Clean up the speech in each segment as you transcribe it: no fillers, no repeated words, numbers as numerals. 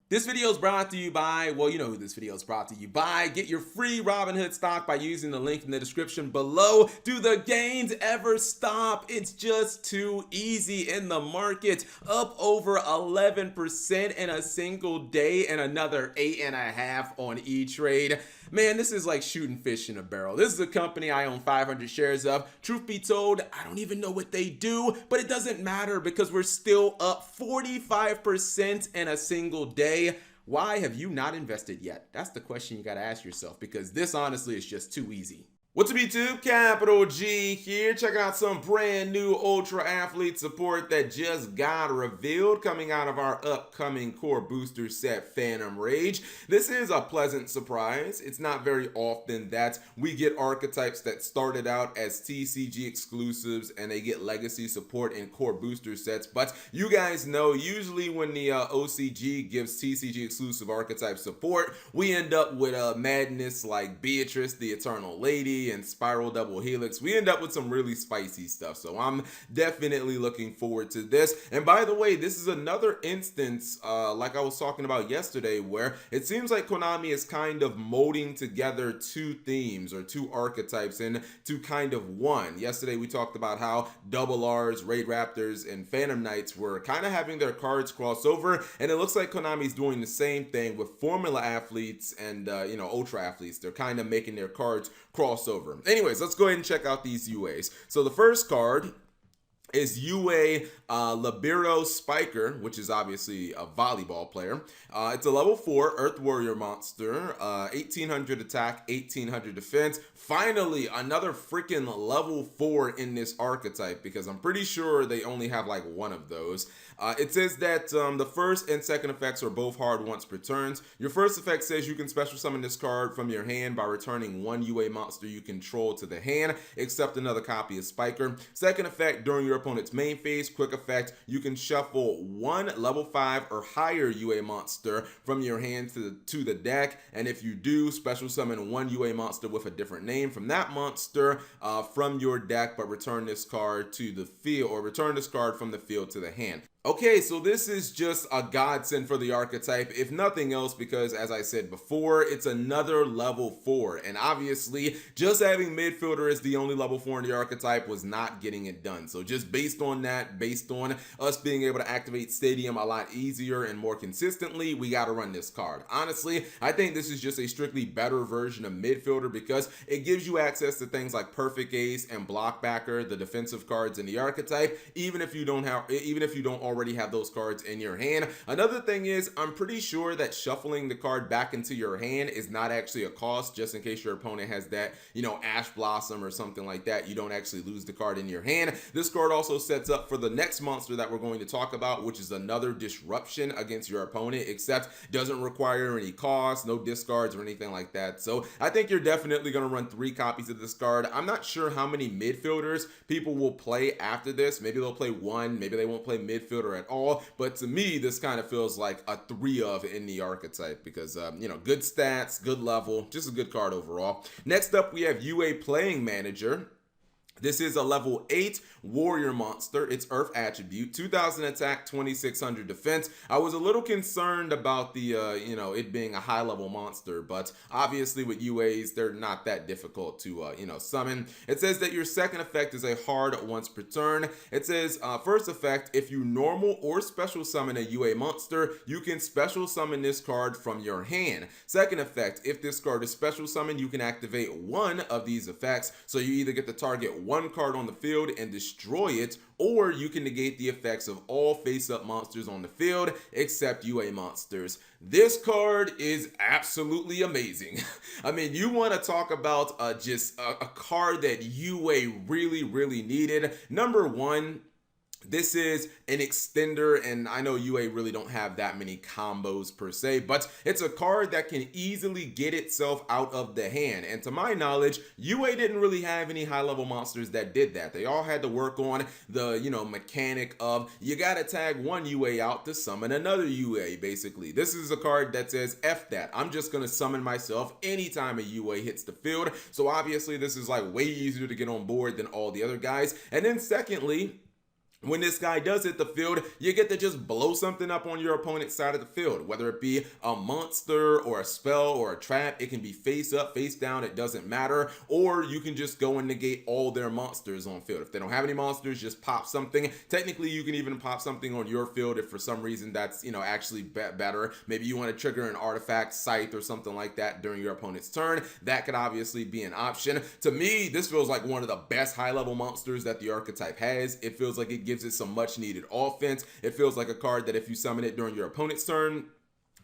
This video is brought to you by, well, you know who this video is brought to you by. Get your free Robinhood stock by using the link in the description below. Do the gains ever stop? It's just too easy in the market. Up over 11% in a single day and another 8.5 on E-Trade. Man, this is like shooting fish in a barrel. This is a company I own 500 shares of. Truth be told, I don't even know what they do, but it doesn't matter because we're still up 45% in a single day. Why have you not invested yet? That's the question you got to ask yourself, because this honestly is just too easy. What's up, YouTube? Capital G here. Checking out some brand new Ultra Athlete support that just got revealed coming out of our upcoming core booster set, Phantom Rage. This is a pleasant surprise. It's not very often that we get archetypes that started out as TCG exclusives and they get legacy support in core booster sets. But you guys know, usually when the OCG gives TCG exclusive archetype support, we end up with madness like Beatrice, the Eternal Lady, and Spiral Double Helix. We end up with some really spicy stuff, so I'm definitely looking forward to this. And by the way, this is another instance, like I was talking about yesterday, where it seems like Konami is kind of molding together two themes or two archetypes into kind of one. Yesterday we talked about how Double R's, Raid Raptors, and Phantom Knights were kind of having their cards cross over, and it looks like Konami's doing the same thing with Formula Athletes and Ultra Athletes. They're kind of making their cards cross over. Anyways, let's go ahead and check out these UAs. So the first card is UA Libero Spiker, which is obviously a volleyball player. It's a level 4 Earth Warrior monster, 1800 attack, 1800 defense. Finally, another freaking level 4 in this archetype, because I'm pretty sure they only have like one of those. It says that the first and second effects are both hard once per turn. Your first effect says you can special summon this card from your hand by returning one UA monster you control to the hand, except another copy of Spiker. Second effect, during your opponent's main phase, quick effect, you can shuffle one level 5 or higher UA monster from your hand to the deck, and if you do, special summon one UA monster with a different name from that monster from your deck, but return this card to the field, or return this card from the field to the hand. Okay, so this is just a godsend for the archetype, if nothing else, because as I said before, it's another level 4, and obviously just having midfielder as the only level 4 in the archetype was not getting it done. So just based on that, based on us being able to activate Stadium a lot easier and more consistently, we got to run this card. Honestly, I think this is just a strictly better version of midfielder, because it gives you access to things like Perfect Ace and Blockbacker, the defensive cards in the archetype, even if you don't already have those cards in your hand. Another thing is, I'm pretty sure that shuffling the card back into your hand is not actually a cost, just in case your opponent has that, Ash Blossom or something like that. You don't actually lose the card in your hand. This card also sets up for the next monster that we're going to talk about, which is another disruption against your opponent, except doesn't require any cost, no discards or anything like that. So I think you're definitely going to run 3 copies of this card. I'm not sure how many midfielders people will play after this. Maybe they'll play 1, maybe they won't play midfielder at all, but to me this kind of feels like a 3 of in the archetype, because good stats, good level, just a good card overall. Next up, we have UA Playing Manager. This is a level 8 warrior monster. It's Earth attribute, 2000 attack, 2600 defense. I was a little concerned about the it being a high level monster, but obviously with UAs they're not that difficult to summon. It says that your second effect is a hard once per turn. It says first effect, if you normal or special summon a UA monster, you can special summon this card from your hand. Second effect, if this card is special summoned, you can activate one of these effects, so you either get to target one card on the field and destroy it, or you can negate the effects of all face-up monsters on the field except UA monsters. This card is absolutely amazing. I mean, you want to talk about just a card that UA really needed. Number one, this is an extender, and I know UA really don't have that many combos per se, but it's a card that can easily get itself out of the hand. And to my knowledge, UA didn't really have any high-level monsters that did that. They all had to work on the, mechanic of you gotta tag one UA out to summon another UA, basically. This is a card that says, F that. I'm just gonna summon myself anytime a UA hits the field. So obviously this is like way easier to get on board than all the other guys. And then secondly, When this guy does hit the field, you get to just blow something up on your opponent's side of the field, whether it be a monster or a spell or a trap. It can be face up, face down, it doesn't matter. Or you can just go and negate all their monsters on field. If they don't have any monsters, just pop something. Technically, you can even pop something on your field if for some reason that's, actually better. Maybe you want to trigger an artifact, scythe, or something like that during your opponent's turn. That could obviously be an option. To me, this feels like one of the best high-level monsters that the archetype has. It feels like it gives it some much needed offense. It feels like a card that if you summon it during your opponent's turn,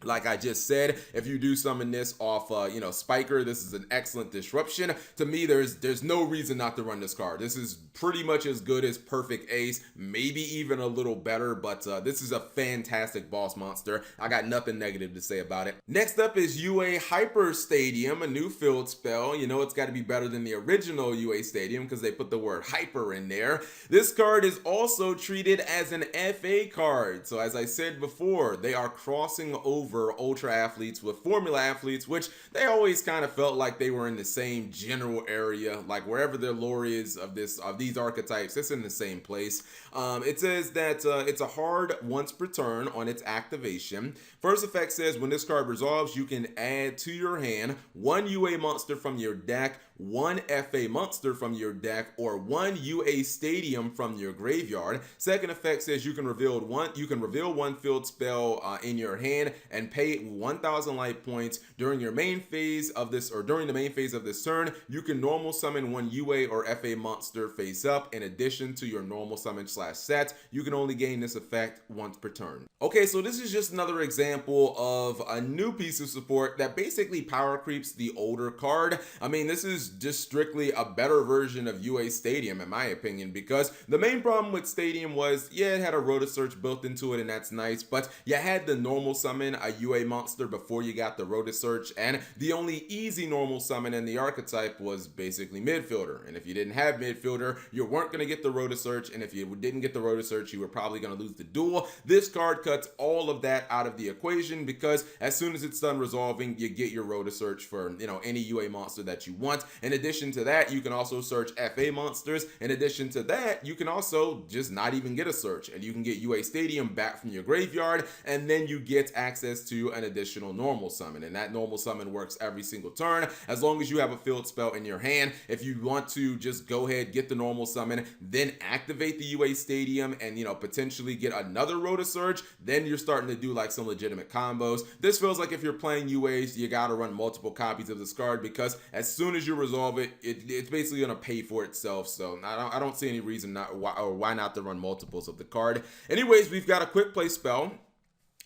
like I just said, if you do summon this off, Spiker, this is an excellent disruption. To me, there's no reason not to run this card. This is pretty much as good as Perfect Ace, maybe even a little better, but this is a fantastic boss monster. I got nothing negative to say about it. Next up is UA Hyper Stadium, a new field spell. It's got to be better than the original UA Stadium because they put the word hyper in there. This card is also treated as an FA card. So as I said before, they are crossing over Ultra athletes with Formula athletes, which they always kind of felt like they were in the same general area, like wherever their lore is of these archetypes, it's in the same place. It says that it's a hard once per turn on its activation. First effect says when this card resolves, you can add to your hand one UA monster from your deck, one FA monster from your deck, or one UA Stadium from your graveyard. Second effect says you can reveal one field spell in your hand and pay 1,000 life points during your main phase of this, or during the main phase of this turn. You can normal summon one UA or FA monster face up in addition to your normal summon / set. You can only gain this effect once per turn. Okay, so this is just another example of a new piece of support that basically power creeps the older card. I mean, this is just strictly a better version of UA Stadium in my opinion, because the main problem with Stadium was, yeah, it had a Rota Search built into it and that's nice, but you had the normal summon a UA monster before you got the Rota Search, and the only easy normal summon in the archetype was basically midfielder. And if you didn't have midfielder, you weren't going to get the Rota Search, and if you didn't get the Rota Search, you were probably going to lose the duel. This card cuts all of that out of the equation, because as soon as it's done resolving, you get your Rota Search for any UA monster that you want. In addition to that, you can also search FA monsters. In addition to that, you can also just not even get a search, and you can get UA Stadium back from your graveyard, and then you get access to an additional normal summon, and that normal summon works every single turn as long as you have a field spell in your hand. If you want to just go ahead, get the normal summon, then activate the UA Stadium and potentially get another Rota Surge, then you're starting to do like some legitimate combos. This feels like if you're playing UAs, you gotta run multiple copies of this card, because as soon as you resolve it, it's basically gonna pay for itself. So I don't see any reason why not to run multiples of the card. Anyways, we've got a quick play spell.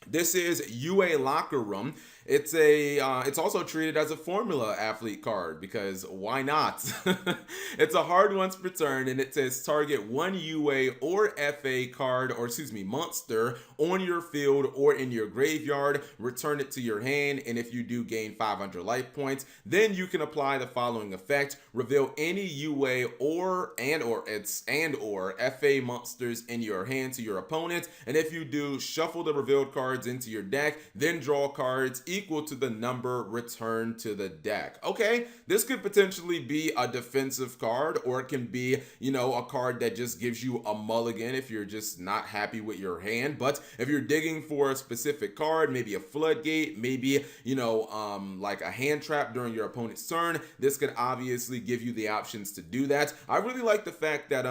This is UA Locker Room. It's also treated as a Formula athlete card, because why not? It's a hard once per turn, and it says target one UA or FA card, or monster on your field or in your graveyard, return it to your hand, and if you do, gain 500 life points. Then you can apply the following effect: reveal any UA or FA monsters in your hand to your opponent, and if you do, shuffle the revealed cards into your deck, then draw cards equal to the number returned to the deck. Okay, this could potentially be a defensive card, or it can be, a card that just gives you a mulligan if you're just not happy with your hand. But if you're digging for a specific card, maybe a floodgate, maybe, like a hand trap during your opponent's turn, this could obviously give you the options to do that. I really like the fact that,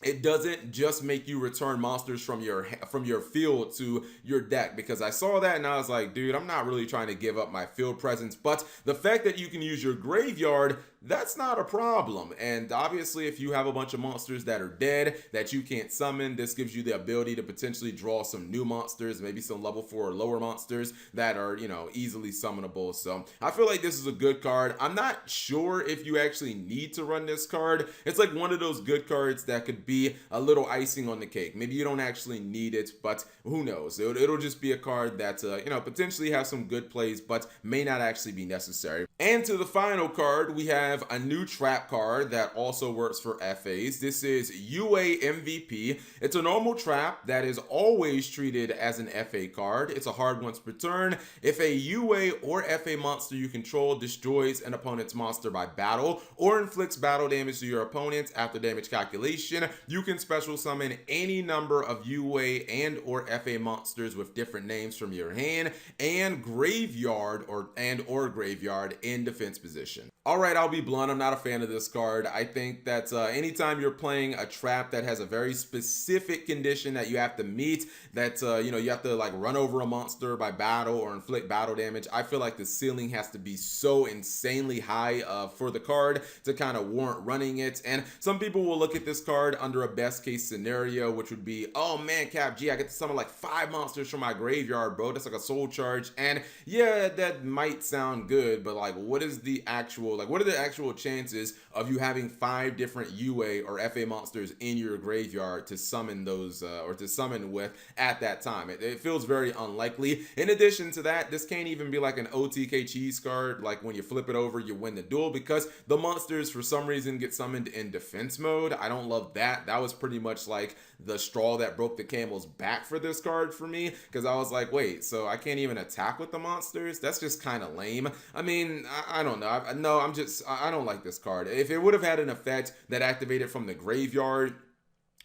it doesn't just make you return monsters from your field to your deck, because I saw that and I was like, dude, I'm not really trying to give up my field presence. But the fact that you can use your graveyard, that's not a problem. And obviously, if you have a bunch of monsters that are dead that you can't summon, this gives you the ability to potentially draw some new monsters, maybe some level 4 or lower monsters that are, easily summonable. So I feel like this is a good card. I'm not sure if you actually need to run this card. It's like one of those good cards that could be a little icing on the cake. Maybe you don't actually need it, but who knows? It'll just be a card that, potentially has some good plays, but may not actually be necessary. And to the final card, we have have a new trap card that also works for FAs. This is UA MVP. It's a normal trap that is always treated as an FA card. It's a hard once per turn. If a UA or FA monster you control destroys an opponent's monster by battle or inflicts battle damage to your opponents after damage calculation, you can special summon any number of UA and or FA monsters with different names from your hand and graveyard or graveyard in defense position. All right, I'll be blunt. I'm not a fan of this card. I think that anytime you're playing a trap that has a very specific condition that you have to meet, that you have to like run over a monster by battle or inflict battle damage, I feel like the ceiling has to be so insanely high for the card to kind of warrant running it. And some people will look at this card under a best case scenario, which would be, oh man, Cap G, I get to summon like 5 monsters from my graveyard, bro. That's like a soul charge. And yeah, that might sound good, but like, what are the actual chances of you having 5 different UA or FA monsters in your graveyard to summon those or to summon with at that time? It feels very unlikely. In addition to that, this can't even be like an OTK cheese card, like when you flip it over you win the duel, because the monsters for some reason get summoned in defense mode. I don't love that. That was pretty much like the straw that broke the camel's back for this card for me, because I was like, wait, so I can't even attack with the monsters? That's just kind of lame. I mean, I don't know. I don't like this card. If it would have had an effect that activated from the graveyard,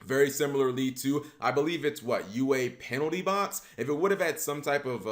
very similarly to, I believe it's UA penalty box. If it would have had some type of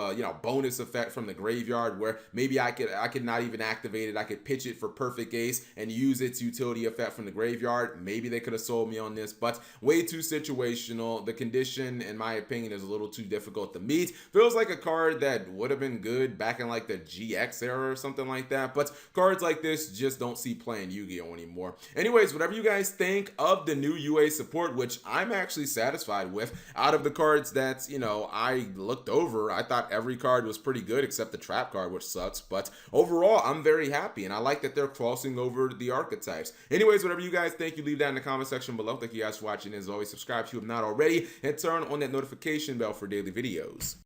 bonus effect from the graveyard where maybe I could not even activate it, I could pitch it for perfect ace and use its utility effect from the graveyard, maybe they could have sold me on this, but way too situational. The condition, in my opinion, is a little too difficult to meet. Feels like a card that would have been good back in like the GX era or something like that, but cards like this just don't see playing Yu-Gi-Oh anymore. Anyways, whatever you guys think of the new UA support, which I'm actually satisfied with. Out of the cards that, I looked over, I thought every card was pretty good except the trap card, which sucks. But overall, I'm very happy, and I like that they're crossing over the archetypes. Anyways, whatever you guys think, you leave that in the comment section below. Thank you guys for watching. As always, subscribe if you have not already, and turn on that notification bell for daily videos.